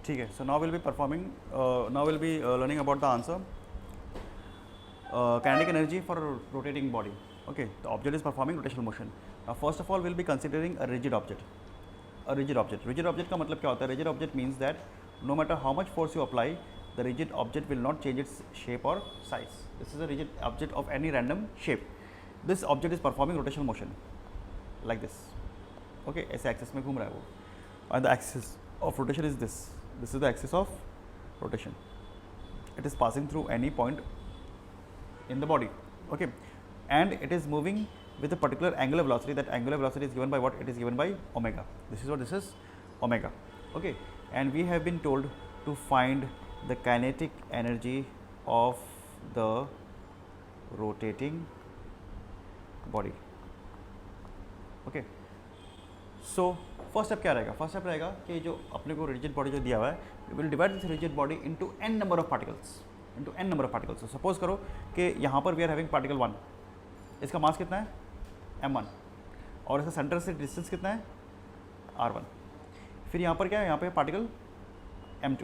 ठीक है. So now we'll be performing, now we'll be learning about the answer. Kinetic energy for a rotating body. Okay, the object is performing rotational motion. Now first of all we'll be considering a rigid object. A rigid object. Rigid object का मतलब क्या होता है? Rigid object means that no matter how much force you apply, the rigid object will not change its shape or size. This is a rigid object of any random shape. This object is performing rotational motion like this. Okay, ऐसे axis में घूम रहा है वो. And the axis of rotation is this. This is the axis of rotation. It is passing through any point in the body. Okay, and it is moving with a particular angular velocity. That angular velocity is given by what? It is given by omega. This is what this is, omega. Okay, and we have been told to find the kinetic energy of the rotating body. Okay, so first step क्या रहेगा? First step रहेगा कि जो अपने को rigid body जो दिया हुआ है, we will divide this rigid body into n number of particles, into n number of particles. Suppose करो कि यहाँ पर वी आर हैविंग पार्टिकल 1, इसका मास कितना है? m1, और इसका सेंटर से डिस्टेंस कितना है? r1. फिर यहाँ पर क्या है? यहाँ पे पार्टिकल m2,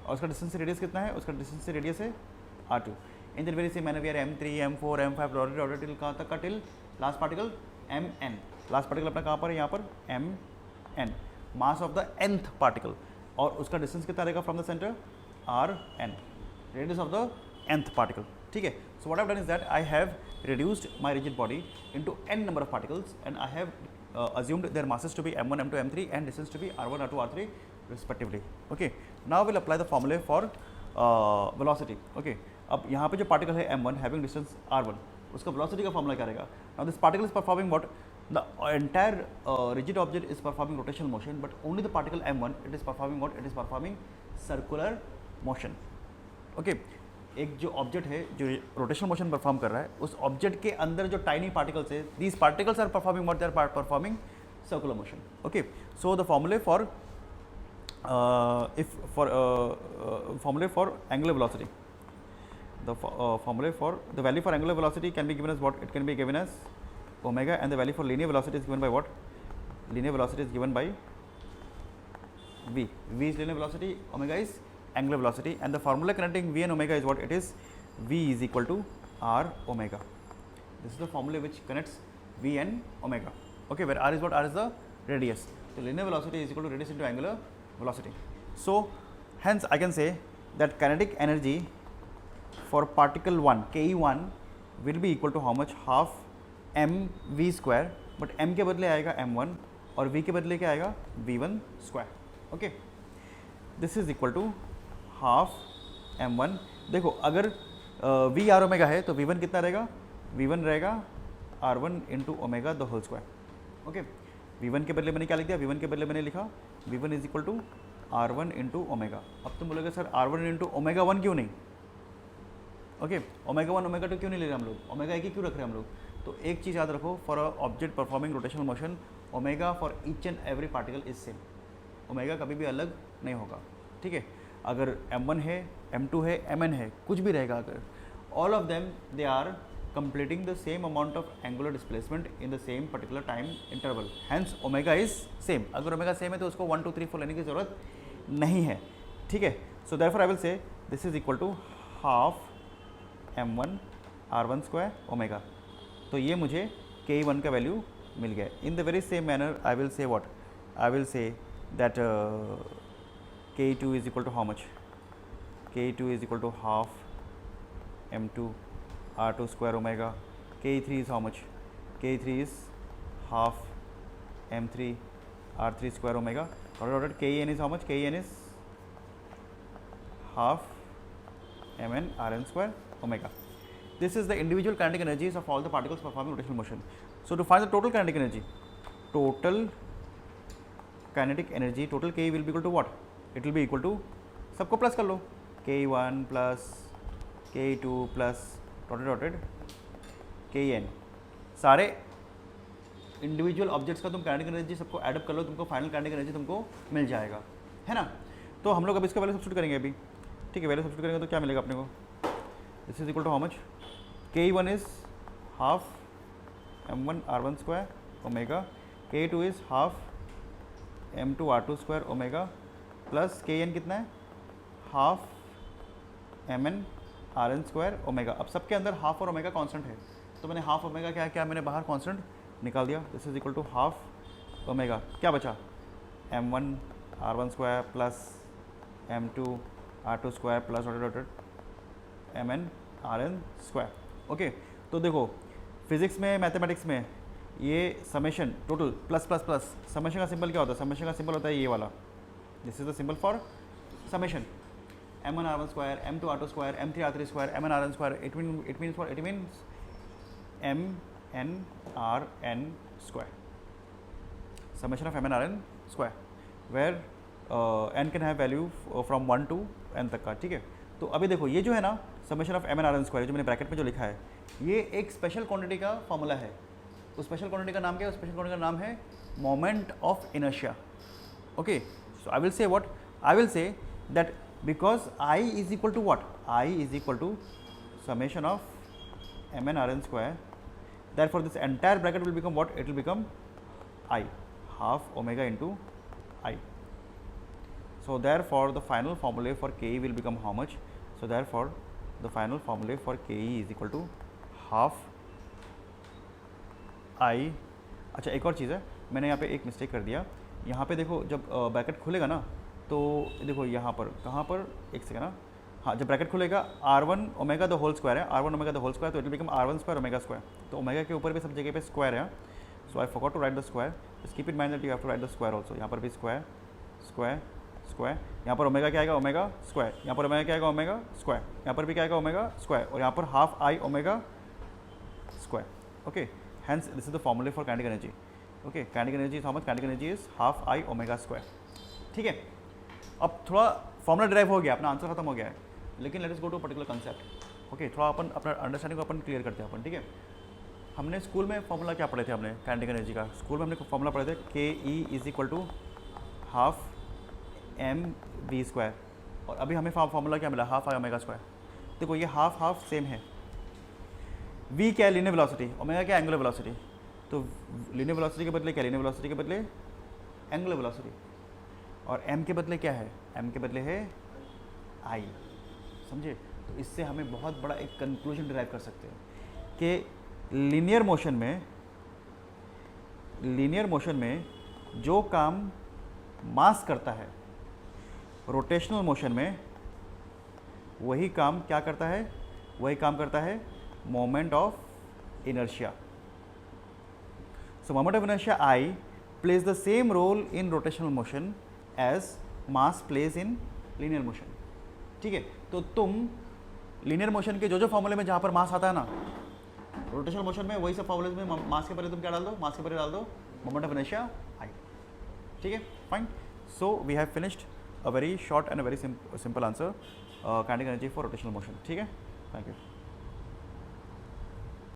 और उसका डिस्टेंस से रेडियस कितना है? उसका डिस्टेंस से रेडियस है r2. In the very same manner we are m3, m4, m5 order till कहाँ तक का? Till last particle mn. Last particle अपना कहाँ पर है? यहाँ पर mn, mass of the nth particle, और उसका डिस्टेंस कितना रहेगा from the centre? rn, radius of the nth particle. ठीक है. So what I have done is that I have reduced my rigid body into n number of particles, and I have assumed their masses to be m1, m2, m3 and distance to be r1, r2, r3 respectively. Okay, now we'll apply the formula for velocity. Okay, अब यहाँ पे जो particle है m1 having distance r1, उसका velocity का formula क्या रहेगा? Now this particle is performing what? The entire rigid object is performing rotational motion, but only the particle m1, it is performing what? It is performing circular motion. Okay, एक जो object है जो rotational motion perform कर रहा है, उस object के अंदर जो टाइनी पार्टिकल्स है, these particles are performing what? They are performing circular motion. Okay, so the formula for formula for angular velocity, the formula for the value for angular velocity can be given as what? It can be given as omega, and the value for linear velocity is given by what? Linear velocity is given by v. V is linear velocity, omega is angular velocity, and the formula connecting v and omega is what? It is v is equal to r omega. This is the formula which connects v and omega. Okay, where r is what? R is the radius. So linear velocity is equal to radius into angular velocity. So hence I can say that kinetic energy for particle 1 ke1 will be equal to how much? Half m v square, but m के बदले आएगा m1 और v के बदले क्या आएगा? v1 square. Okay, this is equal to half m1. देखो अगर v r ओमेगा है तो v1 कितना रहेगा? v1 रहेगा r1 into omega the whole square. Okay, v1 के बदले मैंने क्या लिख दिया? v1 के बदले मैंने लिखा v1 is equal to r1 into omega. अब तुम बोलोगे सर r1 इंटू ओमेगा 1 क्यों नहीं? ओके, ओमेगा 1 ओमेगा 2 क्यों नहीं ले रहे हम लोग? ओमेगा एक ही क्यों रख रहे हैं हम लोग? तो एक चीज़ याद रखो, for a object performing rotational motion, omega for each and every particle is same. Omega कभी भी अलग नहीं होगा. ठीक है, अगर m1 है, m2 है, mn है, कुछ भी रहेगा, अगर all of them they are completing the same amount of angular displacement in the same particular time interval, hence omega is same. अगर omega same है तो उसको 1 2 3 4 लेने की ज़रूरत नहीं है. ठीक है, so therefore I will say this is equal to half m1 r1 square omega. तो ये मुझे k1 का वैल्यू मिल गया. In the very same manner I will say what? I will say that k2 is equal to how much? k2 is equal to half m2 r2 square omega. k3 is how much? k3 is half m3 r3 square omega. Ordered kn is how much? kn is half mn rn square omega. This is the individual kinetic energies of all the particles performing rotational motion. So to find the total kinetic energy, total k will be equal to what? It will be equal to, सबको plus कर लो, k1 plus k2 plus dotted kn. सारे individual objects का तुम kinetic energy सबको add up कर लो, तुमको final kinetic energy तुमको मिल जाएगा, है ना. तो हम लोग अब इसका वैल्यू सब्स्टिट्यूट करेंगे अभी. ठीक है, वैल्यू सब्स्टिट्यूट करेंगे तो क्या मिलेगा अपने को? This is equal to how much? k1 is half m1 r1 square omega, k2 is half m2 r2 square omega plus K N कितना है, half M N R N square omega. अब सबके अंदर हाफ और omega constant है, तो मैंने half omega क्या है, क्या मैंने बाहर कांस्टेंट निकाल दिया। This is equal to half omega, क्या बचा, M one R one square plus M two R two square plus dotted M N R N square. Okay, तो देखो फिजिक्स में, मैथमेटिक्स में ये summation total plus plus plus, summation का symbol क्या होता है, समेशन का सिंबल होता है ये वाला, this is the symbol for summation, M one R one square, M two R two square, M three R three square, M N R N square, it means M N R N square, summation of M N R N square, where N can have value from 1 to n तक का, ठीक है। तो अभी देखो ये जो है ना summation of M N R N square, जो मैंने ब्रैकेट में जो लिखा है, ये एक स्पेशल क्वांटिटी का फॉर्मूला है। उस स्पेशल क्वांटिटी का नाम क्या है, उस स्पेशल क्वांटिटी का नाम है moment of inertia. Okay, so I will say what, I will say that because I is equal to what, I is equal to summation of M N R N square, therefore this entire bracket will become what, it will become I, half omega into I. So therefore the final formula for Ke will become how much, so therefore the final formula for Ke is equal to half I. अच्छा एक और चीज़ है, मैंने यहाँ पे एक mistake कर दिया, यहाँ पे देखो जब ब्रैकेट खुलेगा ना, तो देखो यहाँ पर, कहाँ पर, एक सेकेंड ना, हाँ जब ब्रैकेट खुलेगा R1 omega the whole square है, R1 omega the whole square, तो it will become R1 square omega square, तो ओमेगा के ऊपर भी सब जगह पे स्क्वायर है, so I forgot to write the square, just keep in mind that you have to write the square also, यहाँ पर भी स्क्वायर स्क्वायर स्क्वायर, यहाँ पर ओमेगा क्या आएगा, ओमेगा स्क्वायर, यहाँ पर ओमेगा क्या आएगा, ओमेगा स्क्वायर, यहाँ पर भी क्या आएगा, ओमेगा स्क्वायर, और यहाँ पर half I omega square. Okay, hence this is the formula for kinetic energy. Okay, kinetic energy is how much, kinetic energy is half I omega square, ठीक है। अब थोड़ा फॉर्मूला ड्राइव हो गया, अपना आंसर खत्म हो गया है, लेकिन let us go to particular concept. Okay, थोड़ा अपन अपना अंडरस्टैंडिंग को अपन क्लियर करते हैं अपन, ठीक है। हमने स्कूल में फॉर्मूला क्या पढ़े थे, हमने काइनेटिक एनर्जी का स्कूल में हमने फॉर्मूला पढ़े थे, K E is equal to half M V square, और अभी हमें फॉर्मूला क्या मिला, हाफ आई ओमेगा स्क्वायर। देखो ये हाफ हाफ सेम है, वी क्या है, लीनियर वेलोसिटी, ओमेगा क्या, एंगुलर वेलोसिटी, तो लीनियर वेलोसिटी के बदले क्या, लीनियर वेलोसिटी के बदले एंगुलर वेलोसिटी, और एम के बदले क्या है, एम के बदले है आई, समझे। तो इससे हमें बहुत बड़ा एक कंक्लूजन डिराइव कर सकते हैं कि लीनियर मोशन में जो काम मास करता है, रोटेशनल मोशन में वही काम क्या करता है, वही काम करता है moment of inertia. So moment of inertia I plays the same role in rotational motion as mass plays in linear motion, ठीक है। तो तुम लीनियर मोशन के जो जो फॉर्मूले में जहाँ पर मास आता है ना, रोटेशनल मोशन में वही सब फॉर्मूले में मास के पहले तुम क्या डाल दो, मास के पहले डाल दो मोमेंट ऑफ इनर्शिया आई, ठीक है, fine. So we have finished a very short and a very simple answer, kinetic energy for rotational motion, ठीक है, थैंक यू।